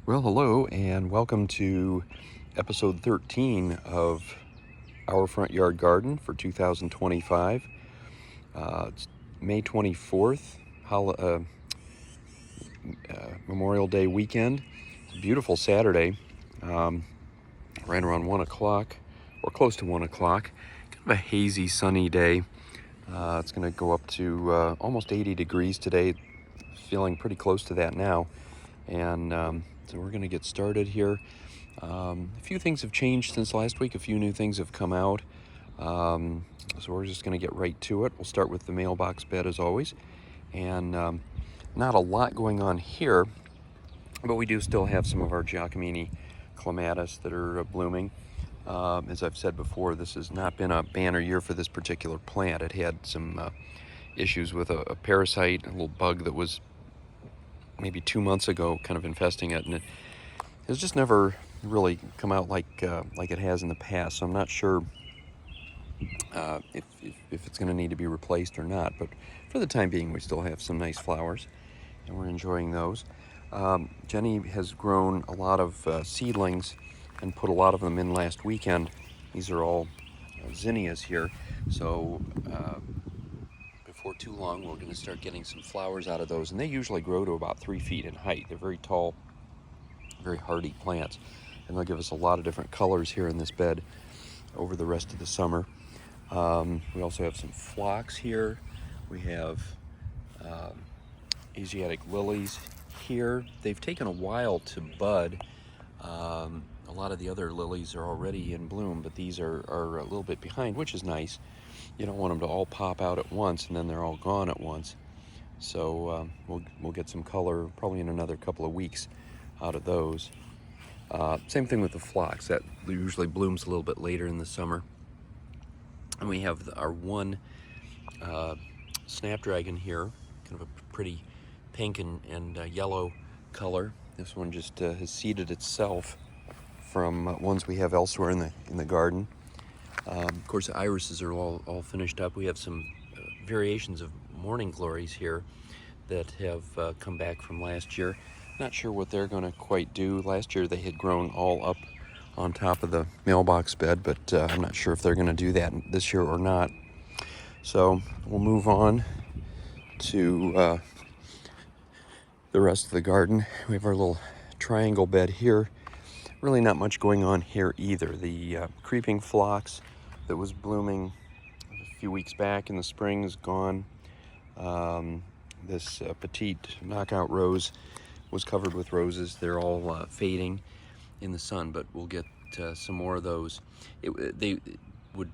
Well, hello, and welcome to episode 13 of Our Front Yard Garden for 2025. It's May 24th, Memorial Day weekend. It's a beautiful Saturday, right around 1 o'clock, or close to 1 o'clock. Kind of a hazy, sunny day. It's going to go up to almost 80 degrees today, feeling pretty close to that now. And so we're going to get started here. A few things have changed since last week. A few new things have come out. So we're just going to get right to it. We'll start with the mailbox bed as always. And not a lot going on here, but we do still have some of our Giacomini clematis that are blooming. As I've said before, this has not been a banner year for this particular plant. It had some issues with a parasite, a little bug that was maybe 2 months ago kind of infesting it, and it has just never really come out like it has in the past. So I'm not sure if it's going to need to be replaced or not, but for the time being we still have some nice flowers and we're enjoying those. Jenny has grown a lot of seedlings and put a lot of them in last weekend. These are all zinnias here, so before too long we're going to start getting some flowers out of those, and they usually grow to about 3 feet in height. They're very tall, very hardy plants, and they'll give us a lot of different colors here in this bed over the rest of the summer. We also have some phlox here. We have Asiatic lilies here. They've taken a while to bud. A lot of the other lilies are already in bloom, but these are a little bit behind, which is nice. You don't want them to all pop out at once and then they're all gone at once. So we'll get some color probably in another couple of weeks out of those. Same thing with the phlox. That usually blooms a little bit later in the summer. And we have our one snapdragon here, kind of a pretty pink and yellow color. This one just has seeded itself from ones we have elsewhere in the garden. Of course, the irises are all finished up. We have some variations of morning glories here that have come back from last year. Not sure what they're going to quite do. Last year they had grown all up on top of the mailbox bed, but I'm not sure if they're going to do that this year or not. So we'll move on to the rest of the garden. We have our little triangle bed here. Really not much going on here either. The creeping phlox that was blooming a few weeks back in the spring is gone. This petite knockout rose was covered with roses. They're all fading in the sun, but we'll get some more of those. They would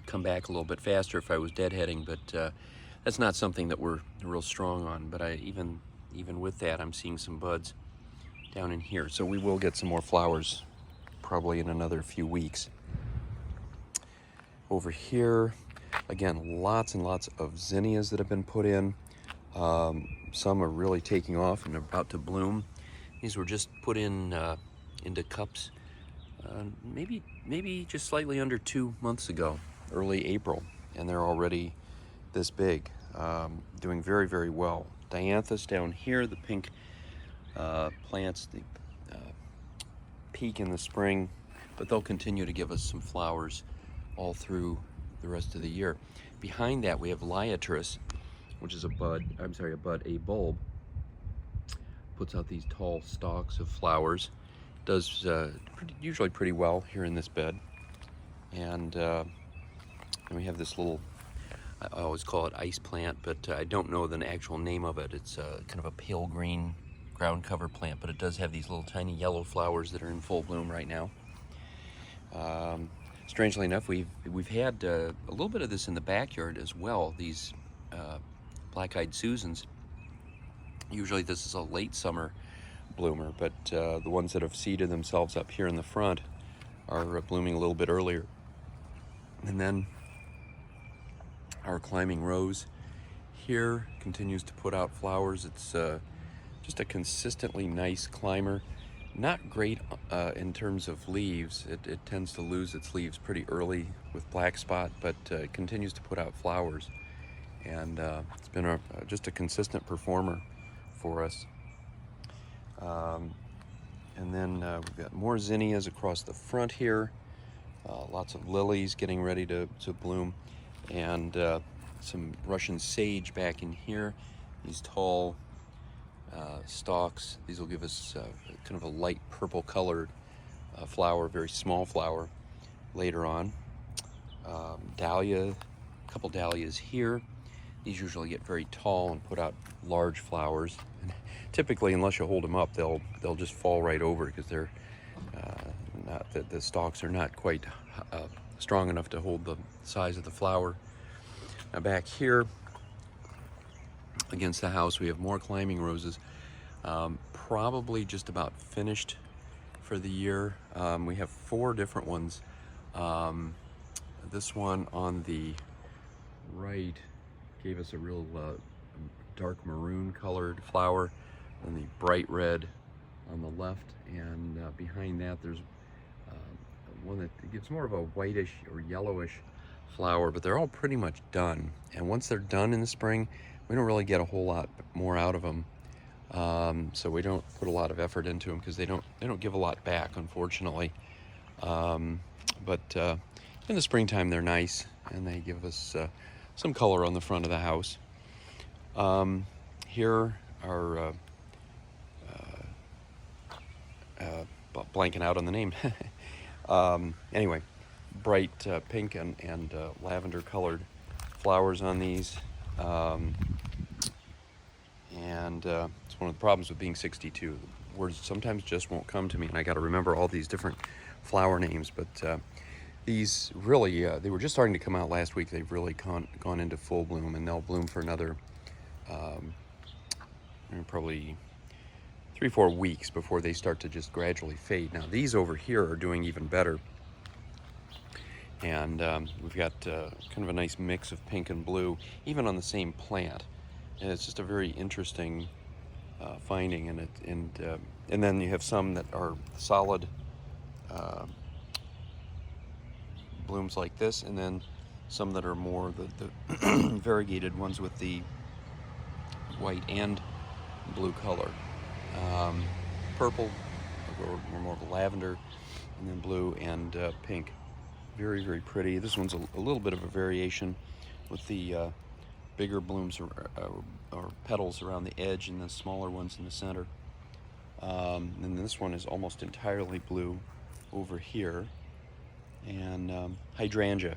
come back a little bit faster if I was deadheading, but that's not something that we're real strong on. But even with that, I'm seeing some buds down in here, so we will get some more flowers probably in another few weeks. Over here, again, lots and lots of zinnias that have been put in. Some are really taking off and about to bloom. These were just put in into cups maybe just slightly under 2 months ago, early April, and they're already this big, doing very, very well. Dianthus down here, the pink plants, the peak in the spring, but they'll continue to give us some flowers all through the rest of the year. Behind that we have liatris, which is a bulb. Puts out these tall stalks of flowers. Does usually pretty well here in this bed. And we have this little, I always call it ice plant, but I don't know the actual name of it. It's kind of a pale green ground cover plant, but it does have these little tiny yellow flowers that are in full bloom right now. Strangely enough, we've had a little bit of this in the backyard as well. These black-eyed Susans. Usually this is a late summer bloomer, but the ones that have seeded themselves up here in the front are blooming a little bit earlier. And then our climbing rose here continues to put out flowers. It's just a consistently nice climber. Not great in terms of leaves. It tends to lose its leaves pretty early with black spot, but it continues to put out flowers. And it's been just a consistent performer for us. And then we've got more zinnias across the front here. Lots of lilies getting ready to bloom. And some Russian sage back in here. These tall stalks. These will give us kind of a light purple colored flower, very small flower later on. Dahlia, a couple dahlias here. These usually get very tall and put out large flowers. And typically, unless you hold them up, they'll just fall right over because they're not, the stalks are not quite strong enough to hold the size of the flower. Now back here against the house, we have more climbing roses. Probably just about finished for the year. We have 4 different ones. This one on the right gave us a real dark maroon colored flower, and the bright red on the left, and behind that there's one that gives more of a whitish or yellowish flower, but they're all pretty much done. And once they're done in the spring, we don't really get a whole lot more out of them. So we don't put a lot of effort into them because they don't give a lot back, unfortunately. But in the springtime they're nice, and they give us some color on the front of the house. Here are blanking out on the name. Anyway, bright pink and lavender colored flowers on these. It's one of the problems with being 62. The words sometimes just won't come to me, and I got to remember all these different flower names. But these really, they were just starting to come out last week. They've really gone into full bloom, and they'll bloom for another probably 3-4 weeks before they start to just gradually fade. Now these over here are doing even better. And we've got kind of a nice mix of pink and blue, even on the same plant. And it's just a very interesting finding. And then you have some that are solid blooms like this, and then some that are more the variegated ones with the white and blue color. Purple, or more of a lavender, and then blue and pink. Very, very pretty. This one's a little bit of a variation with the bigger blooms or petals around the edge and the smaller ones in the center. And this one is almost entirely blue over here. And hydrangea.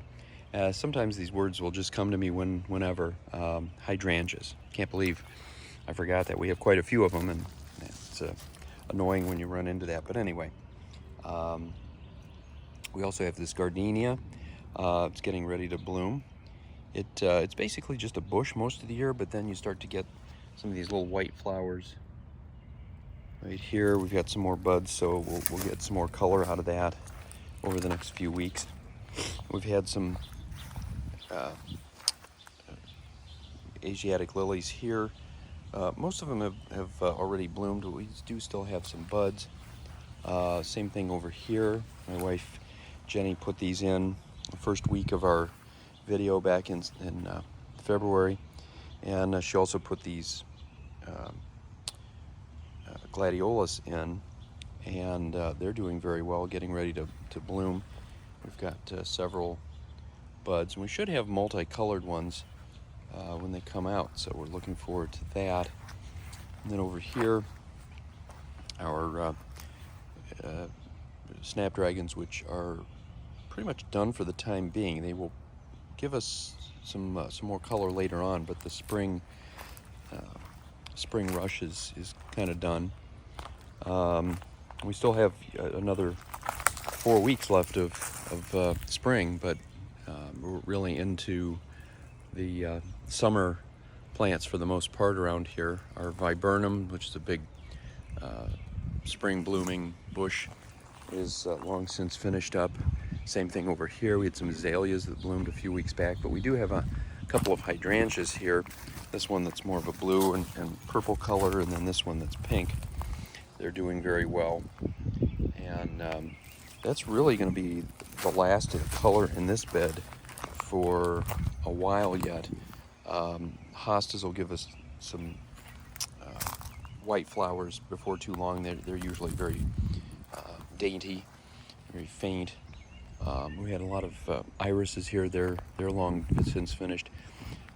Sometimes these words will just come to me whenever. Hydrangeas. Can't believe I forgot that. We have quite a few of them, and it's annoying when you run into that. But anyway. We also have this gardenia. It's getting ready to bloom. It's basically just a bush most of the year, but then you start to get some of these little white flowers. Right here, we've got some more buds, so we'll get some more color out of that over the next few weeks. We've had some Asiatic lilies here. Most of them have already bloomed, but we do still have some buds. Same thing over here. My wife Jenny put these in the first week of our video back in February, and she also put these gladiolas in, and they're doing very well, getting ready to bloom. We've got several buds, and we should have multicolored ones when they come out, so we're looking forward to that. And then over here, our snapdragons, which are pretty much done for the time being. They will give us some more color later on, but the spring rush is kind of done. We still have another 4 weeks left of spring, but we're really into the summer plants for the most part around here. Our viburnum, which is a big spring blooming bush, is long since finished up. Same thing over here. We had some azaleas that bloomed a few weeks back, but we do have a couple of hydrangeas here. This one that's more of a blue and purple color, and then this one that's pink. They're doing very well. And that's really going to be the last of the color in this bed for a while yet. Hostas will give us some white flowers before too long. They're usually very dainty, very faint. We had a lot of irises here. They're long since finished.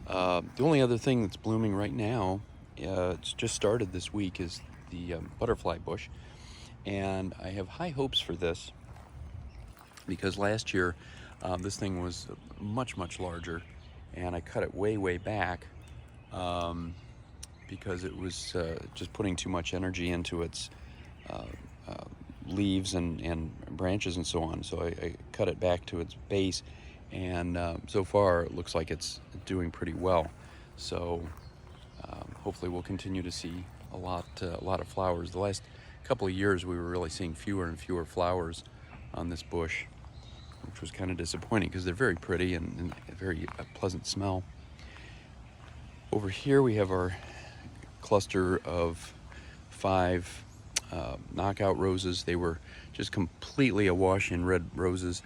The only other thing that's blooming right now, it's just started this week, is the butterfly bush. And I have high hopes for this because last year this thing was much larger, and I cut it way back because it was just putting too much energy into its leaves and branches and so on. So I cut it back to its base, and so far it looks like it's doing pretty well. So hopefully we'll continue to see a lot of flowers. The last couple of years we were really seeing fewer and fewer flowers on this bush, which was kind of disappointing because they're very pretty and a very pleasant smell. Over here we have our cluster of 5 knockout roses. They were just completely awash in red roses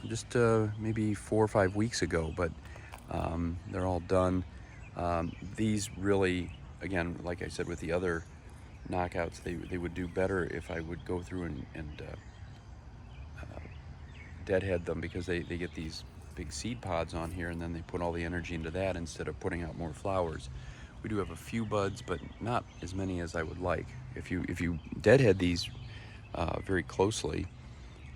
just maybe 4 or 5 weeks ago, but they're all done. These really, again, like I said with the other knockouts, they would do better if I would go through and deadhead them, because they get these big seed pods on here, and then they put all the energy into that instead of putting out more flowers. We do have a few buds, but not as many as I would like. If you deadhead these very closely,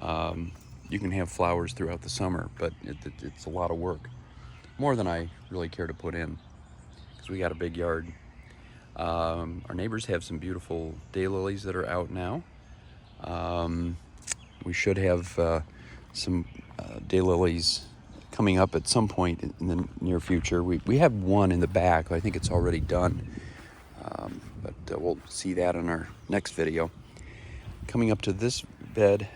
you can have flowers throughout the summer, but it's a lot of work, more than I really care to put in, because we got a big yard. Our neighbors have some beautiful daylilies that are out now. We should have some daylilies coming up at some point in the near future. We have one in the back. I think it's already done, but we'll see that in our next video. Coming up to this bed,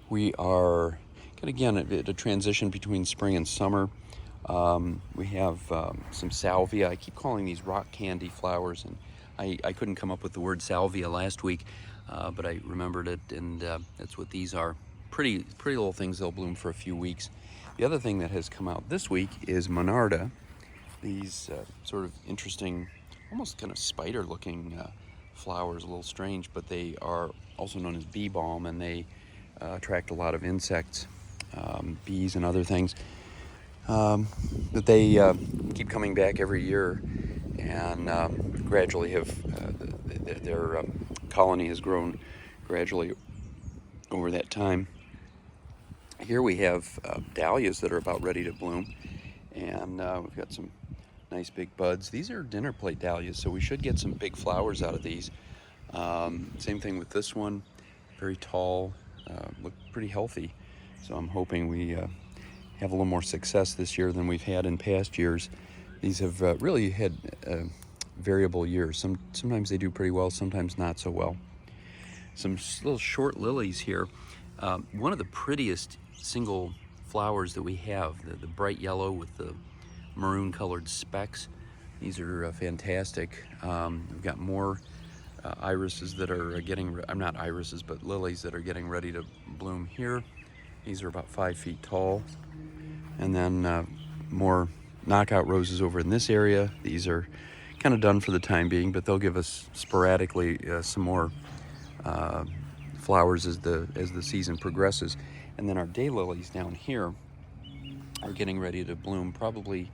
we are again at a transition between spring and summer. We have some salvia. I keep calling these rock candy flowers, and I couldn't come up with the word salvia last week, but I remembered it, and that's what these are. Pretty little things. They'll bloom for a few weeks. The other thing that has come out this week is monarda. These sort of interesting, almost kind of spider-looking flowers, a little strange, but they are also known as bee balm, and they attract a lot of insects, bees and other things. But they keep coming back every year, and gradually have their colony has grown gradually over that time. Here we have dahlias that are about ready to bloom, and we've got some nice big buds. These are dinner plate dahlias, so we should get some big flowers out of these. Same thing with this one, very tall, look pretty healthy. So I'm hoping we have a little more success this year than we've had in past years. These have really had variable years. Sometimes they do pretty well, sometimes not so well. Some little short lilies here. One of the prettiest single flowers that we have, the bright yellow with the maroon colored specks. These are fantastic. We've got more irises that are I'm not irises, but lilies that are getting ready to bloom here. These are about 5 feet tall. And then more knockout roses over in this area. These are kind of done for the time being, but they'll give us sporadically some more flowers as the season progresses. And then our daylilies down here are getting ready to bloom. Probably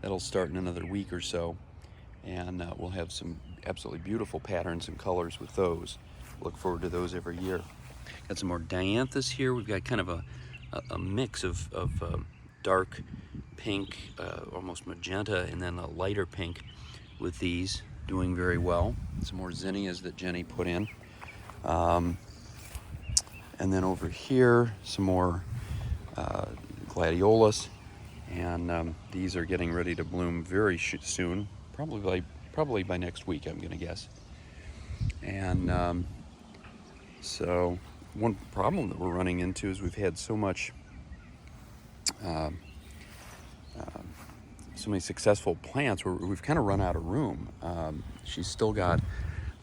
that'll start in another week or so, and we'll have some absolutely beautiful patterns and colors with those. Look forward to those every year. Got some more dianthus here. We've got kind of a mix of dark pink, almost magenta, and then a lighter pink with these doing very well. Some more zinnias that Jenny put in. And then over here, some more gladiolus, and these are getting ready to bloom very soon, probably by next week, I'm gonna guess. And so one problem that we're running into is we've had so many successful plants where we've kind of run out of room. She's still got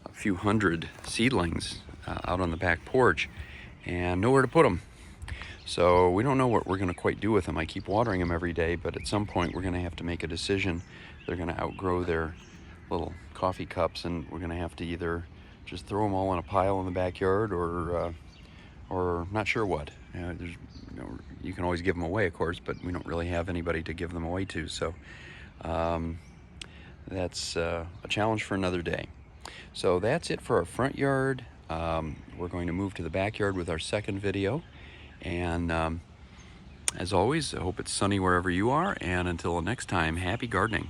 a few hundred seedlings out on the back porch and nowhere to put them. So we don't know what we're going to quite do with them. I keep watering them every day, but at some point we're going to have to make a decision. They're going to outgrow their little coffee cups, and we're gonna have to either just throw them all in a pile in the backyard, or not sure what. There's, you can always give them away, of course, but we don't really have anybody to give them away to. So that's a challenge for another day. So that's it for our front yard. We're going to move to the backyard with our second video. And as always, I hope it's sunny wherever you are. And until next time, happy gardening.